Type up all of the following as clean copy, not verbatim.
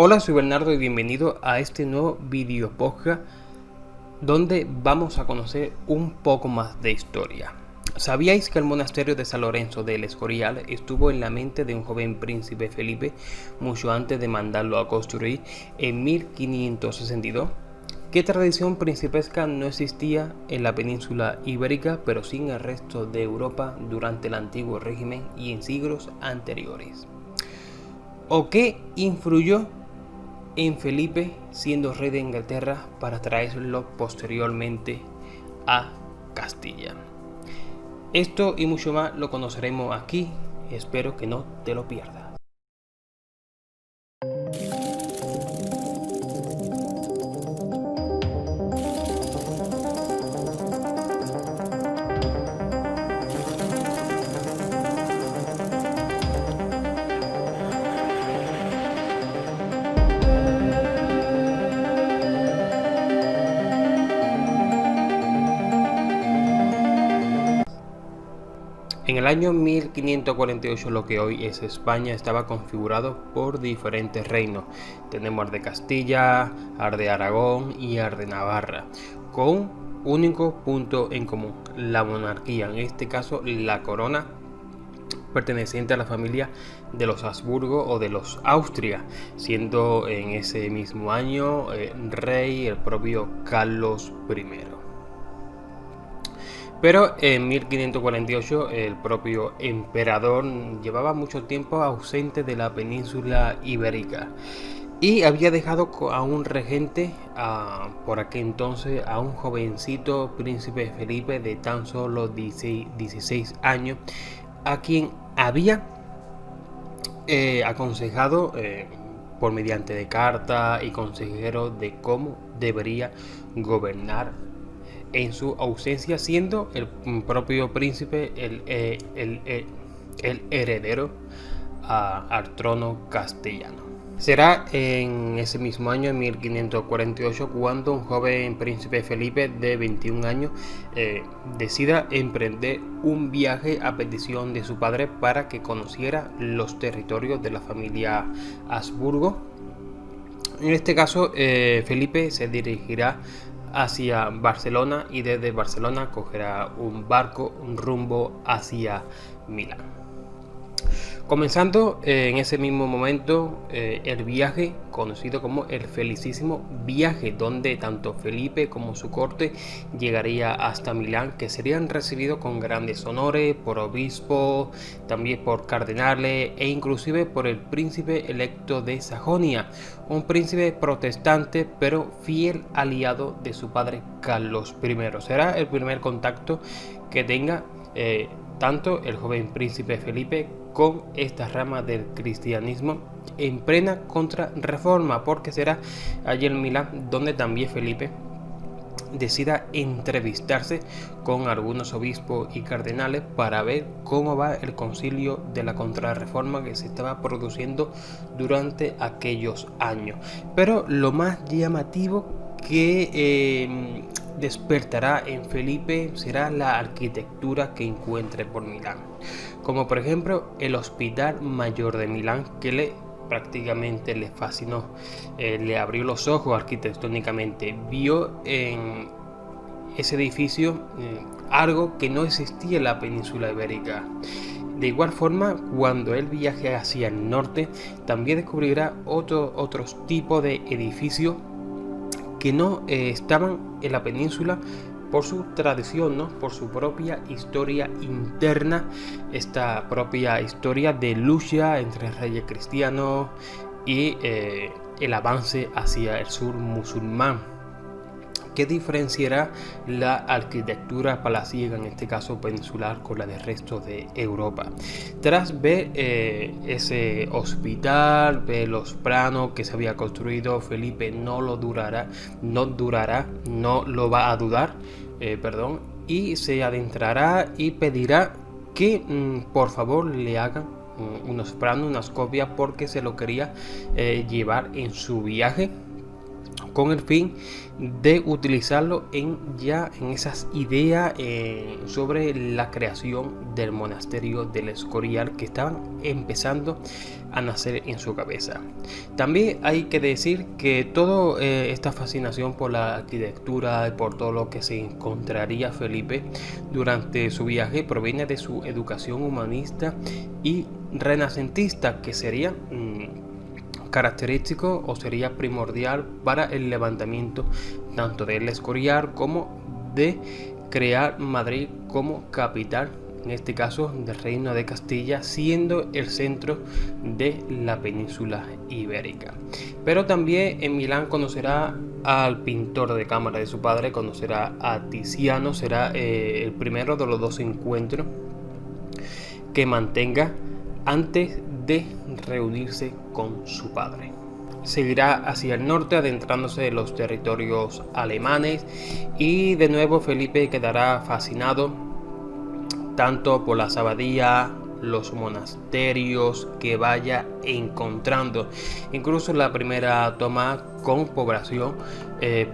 Hola, soy Bernardo y bienvenido a este nuevo video podcast donde vamos a conocer un poco más de historia. ¿Sabíais que el monasterio de San Lorenzo del Escorial estuvo en la mente de un joven príncipe Felipe mucho antes de mandarlo a construir en 1562? ¿Qué tradición principesca no existía en la península ibérica, pero sí en el resto de Europa durante el antiguo régimen y en siglos anteriores? ¿O qué influyó en Felipe siendo rey de Inglaterra para traerlo posteriormente a Castilla? Esto y mucho más lo conoceremos aquí, espero que no te lo pierdas. En el año 1548, lo que hoy es España estaba configurado por diferentes reinos. Tenemos al de Castilla, al de Aragón y al de Navarra, con un único punto en común: la monarquía, en este caso la corona, perteneciente a la familia de los Habsburgo o de los Austria, siendo en ese mismo año rey el propio Carlos I. Pero en 1548 el propio emperador llevaba mucho tiempo ausente de la península ibérica y había dejado a un regente, por aquel entonces, a un jovencito príncipe Felipe de tan solo 16 años, a quien había aconsejado por mediante de carta y consejero de cómo debería gobernar en su ausencia, siendo el propio príncipe el heredero al trono castellano. Será en ese mismo año, en 1548, cuando un joven príncipe Felipe de 21 años decida emprender un viaje a petición de su padre para que conociera los territorios de la familia Habsburgo. En este caso, Felipe se dirigirá hacia Barcelona y desde Barcelona cogerá un barco rumbo hacia Milán. Comenzando en ese mismo momento el viaje conocido como el Felicísimo Viaje, donde tanto Felipe como su corte llegaría hasta Milán, que serían recibidos con grandes honores por obispos, también por cardenales e inclusive por el príncipe electo de Sajonia, un príncipe protestante pero fiel aliado de su padre Carlos I. Será el primer contacto que tenga tanto el joven príncipe Felipe con esta rama del cristianismo en plena contrarreforma, porque será allí en Milán donde también Felipe decida entrevistarse con algunos obispos y cardenales para ver cómo va el concilio de la contrarreforma que se estaba produciendo durante aquellos años. Pero lo más llamativo que despertará en Felipe será la arquitectura que encuentre por Milán, como por ejemplo el Hospital Mayor de Milán, que prácticamente le fascinó, le abrió los ojos arquitectónicamente. Vio en ese edificio algo que no existía en la península ibérica. De igual forma, cuando él viaje hacia el norte, también descubrirá otros tipos de edificios que no estaban en la península por su tradición, ¿no? Por su propia historia interna, esta propia historia de lucha entre reyes cristianos y el avance hacia el sur musulmán, que diferenciará la arquitectura palaciega, en este caso peninsular, con la del resto de Europa. Tras ver ese hospital, ver los planos que se había construido, Felipe no lo va a dudar, y se adentrará y pedirá que por favor le hagan unos planos, unas copias, porque se lo quería llevar en su viaje con el fin de utilizarlo en esas ideas sobre la creación del monasterio del Escorial, que estaban empezando a nacer en su cabeza. También hay que decir que toda esta fascinación por la arquitectura y por todo lo que se encontraría Felipe durante su viaje proviene de su educación humanista y renacentista, que sería característico o sería primordial para el levantamiento tanto del Escorial como de crear Madrid como capital, en este caso del Reino de Castilla, siendo el centro de la península ibérica. Pero también en Milán conocerá al pintor de cámara de su padre, conocerá a Tiziano, será el primero de los dos encuentros que mantenga antes de reunirse con su padre. Seguirá hacia el norte, adentrándose en los territorios alemanes, y de nuevo Felipe quedará fascinado tanto por las abadías, los monasterios que vaya encontrando, incluso la primera toma con población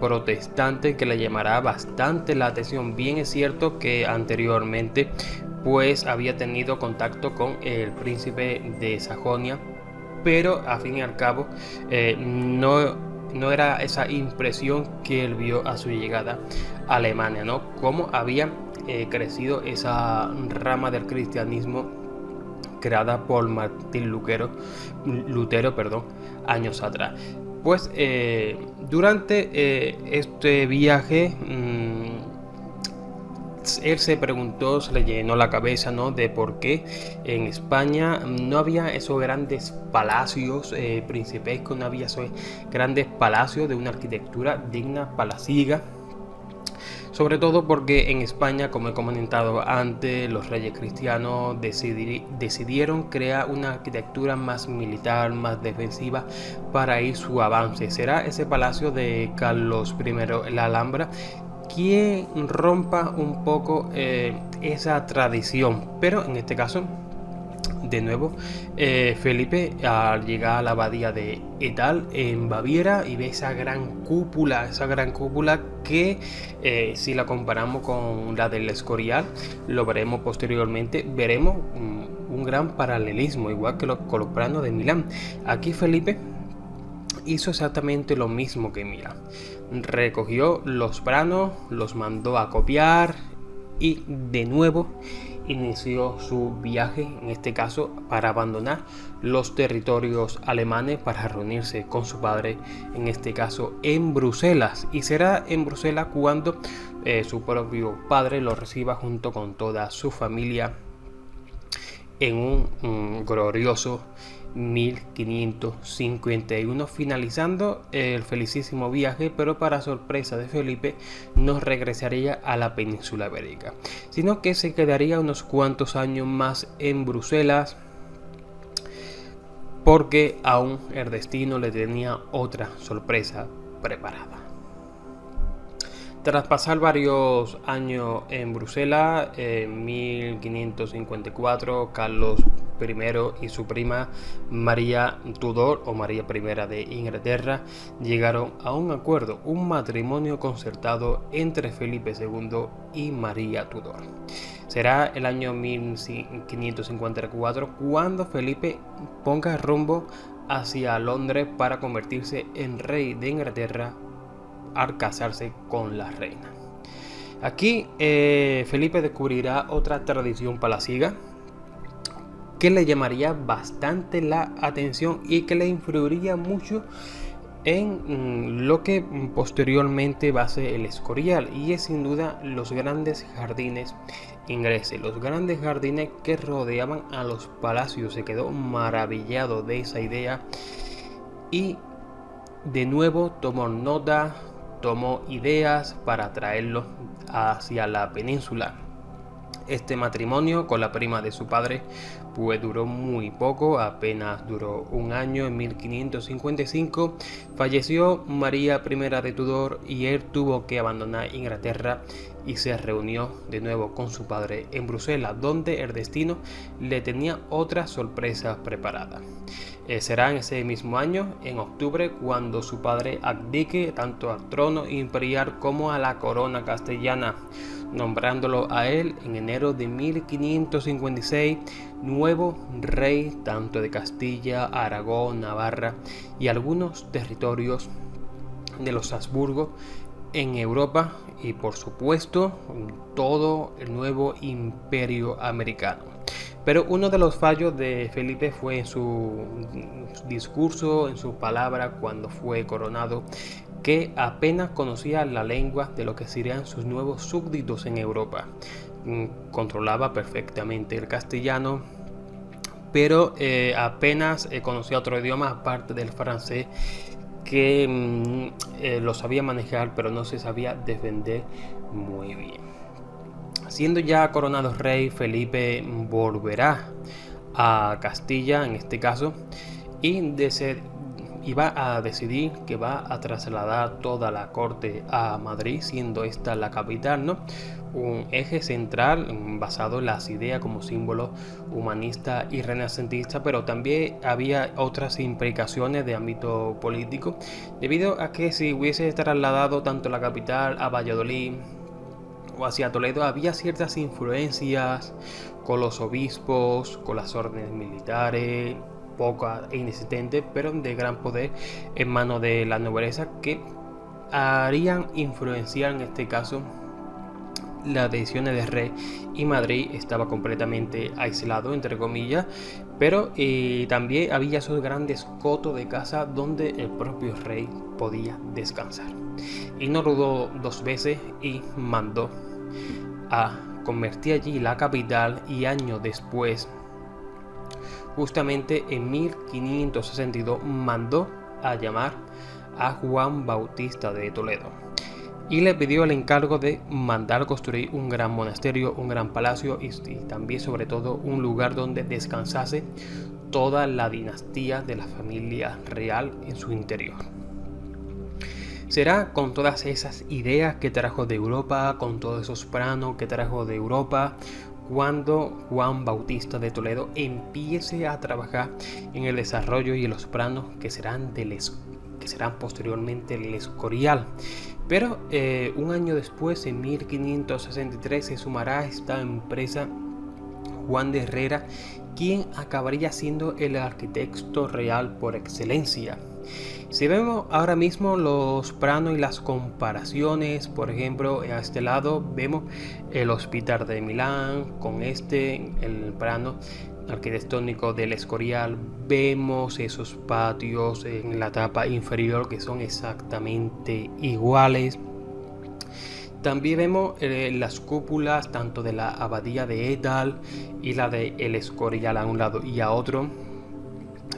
protestante, que le llamará bastante la atención. Bien es cierto que anteriormente pues había tenido contacto con el príncipe de Sajonia, pero a fin y al cabo no era esa impresión que él vio a su llegada a Alemania, ¿no? Cómo había crecido esa rama del cristianismo creada por Martín Lutero, años atrás. Pues durante este viaje él se preguntó, se le llenó la cabeza, ¿no?, de por qué en España no había esos grandes palacios principescos, no había esos grandes palacios de una arquitectura digna, palaciega. Sobre todo porque en España, como he comentado antes, los reyes cristianos decidieron crear una arquitectura más militar, más defensiva para ir su avance. Será ese palacio de Carlos I, la Alhambra, quien rompa un poco esa tradición. Pero en este caso, de nuevo, Felipe, al llegar a la abadía de Etal en Baviera, y ve esa gran cúpula que si la comparamos con la del Escorial, lo veremos posteriormente, veremos un gran paralelismo, igual que con los planos de Milán. Aquí Felipe hizo exactamente lo mismo que Milán. Recogió los planos, los mandó a copiar y de nuevo inició su viaje, en este caso para abandonar los territorios alemanes para reunirse con su padre, en este caso en Bruselas. Y será en Bruselas cuando su propio padre lo reciba junto con toda su familia en un glorioso 1551, finalizando el felicísimo viaje, pero para sorpresa de Felipe no regresaría a la península ibérica, sino que se quedaría unos cuantos años más en Bruselas, porque aún el destino le tenía otra sorpresa preparada. Tras pasar varios años en Bruselas, en 1554, Carlos I y su prima María Tudor, o María I de Inglaterra, llegaron a un acuerdo, un matrimonio concertado entre Felipe II y María Tudor. Será el año 1554 cuando Felipe ponga rumbo hacia Londres para convertirse en rey de Inglaterra al casarse con la reina. Aquí Felipe descubrirá otra tradición palaciega que le llamaría bastante la atención y que le influiría mucho en lo que posteriormente va a ser el Escorial, y es sin duda los grandes jardines ingleses, los grandes jardines que rodeaban a los palacios. Se quedó maravillado de esa idea y de nuevo tomó nota, tomó ideas para traerlo hacia la península. Este matrimonio con la prima de su padre pues duró muy poco, apenas duró un año. En 1555 falleció María I de Tudor y él tuvo que abandonar Inglaterra y se reunió de nuevo con su padre en Bruselas, donde el destino le tenía otras sorpresas preparadas. Será en ese mismo año, en octubre, cuando su padre abdique tanto al trono imperial como a la corona castellana, nombrándolo a él en enero de 1556 nuevo rey tanto de Castilla, Aragón, Navarra y algunos territorios de los Habsburgo en Europa y por supuesto todo el nuevo imperio americano. Pero uno de los fallos de Felipe fue en su discurso, en su palabra cuando fue coronado, que apenas conocía la lengua de lo que serían sus nuevos súbditos en Europa. Controlaba perfectamente el castellano, pero apenas conocía otro idioma aparte del francés, que lo sabía manejar, pero no se sabía defender muy bien. Siendo ya coronado rey, Felipe volverá a Castilla, en este caso, y va a decidir que va a trasladar toda la corte a Madrid, siendo esta la capital, ¿no? Un eje central basado en las ideas como símbolo humanista y renacentista, pero también había otras implicaciones de ámbito político, debido a que si hubiese trasladado tanto la capital a Valladolid o hacia Toledo, había ciertas influencias con los obispos, con las órdenes militares, poca e inexistente, pero de gran poder en manos de la nobleza, que harían influenciar en este caso las decisiones del rey, y Madrid estaba completamente aislado, entre comillas, pero también había esos grandes cotos de casa donde el propio rey podía descansar. Y no dudó dos veces y mandó a convertir allí la capital, y años después, justamente en 1562, mandó a llamar a Juan Bautista de Toledo y le pidió el encargo de mandar construir un gran monasterio, un gran palacio y también sobre todo un lugar donde descansase toda la dinastía de la familia real en su interior. Será con todas esas ideas que trajo de Europa, con todos esos planos que trajo de Europa, cuando Juan Bautista de Toledo empiece a trabajar en el desarrollo y en los planos que serán posteriormente el Escorial. Pero un año después, en 1563, se sumará a esta empresa Juan de Herrera, quien acabaría siendo el arquitecto real por excelencia. Si vemos ahora mismo los planos y las comparaciones, por ejemplo, a este lado vemos el Hospital de Milán con el plano arquitectónico del Escorial. Vemos esos patios en la etapa inferior que son exactamente iguales. También vemos las cúpulas tanto de la abadía de Étal y la de El Escorial a un lado y a otro.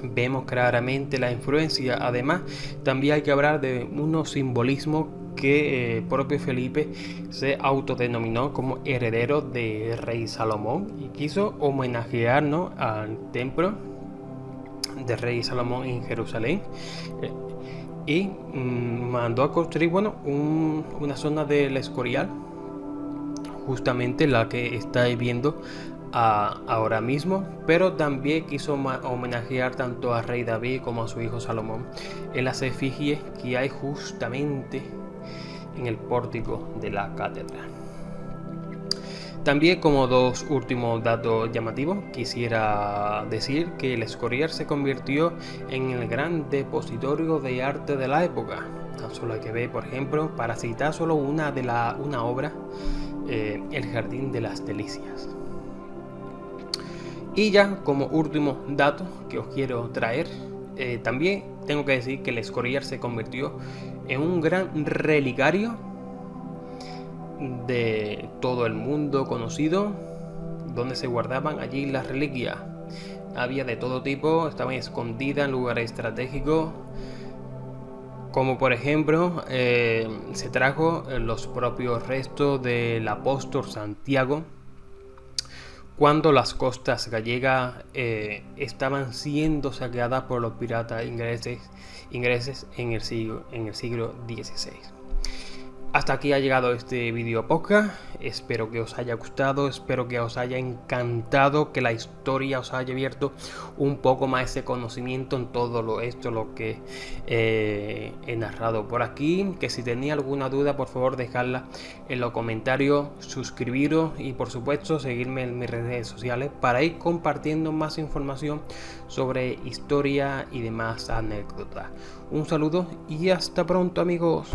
Vemos claramente la influencia. Además, también hay que hablar de unos simbolismos que propio Felipe se autodenominó como heredero de rey Salomón y quiso homenajear, ¿no?, al templo de rey Salomón en Jerusalén, y mandó a construir una zona del Escorial, justamente la que estáis viendo ahora mismo, pero también quiso homenajear tanto a rey David como a su hijo Salomón en las efigies que hay justamente en el pórtico de la catedral. También, como dos últimos datos llamativos, quisiera decir que el Escorial se convirtió en el gran depositorio de arte de la época. Tan solo hay que ver, por ejemplo, para citar solo una obra, el Jardín de las Delicias. Y ya como último dato que os quiero traer, también tengo que decir que el Escorial se convirtió en un gran relicario de todo el mundo conocido, donde se guardaban allí las reliquias. Había de todo tipo, estaban escondidas en lugares estratégicos, como por ejemplo se trajo los propios restos del apóstol Santiago cuando las costas gallegas estaban siendo saqueadas por los piratas ingleses en el siglo XVI. Hasta aquí ha llegado este video podcast, espero que os haya gustado, espero que os haya encantado, que la historia os haya abierto un poco más ese conocimiento en todo lo que he narrado por aquí, que si tenía alguna duda por favor dejadla en los comentarios, suscribiros y por supuesto seguirme en mis redes sociales para ir compartiendo más información sobre historia y demás anécdotas. Un saludo y hasta pronto amigos.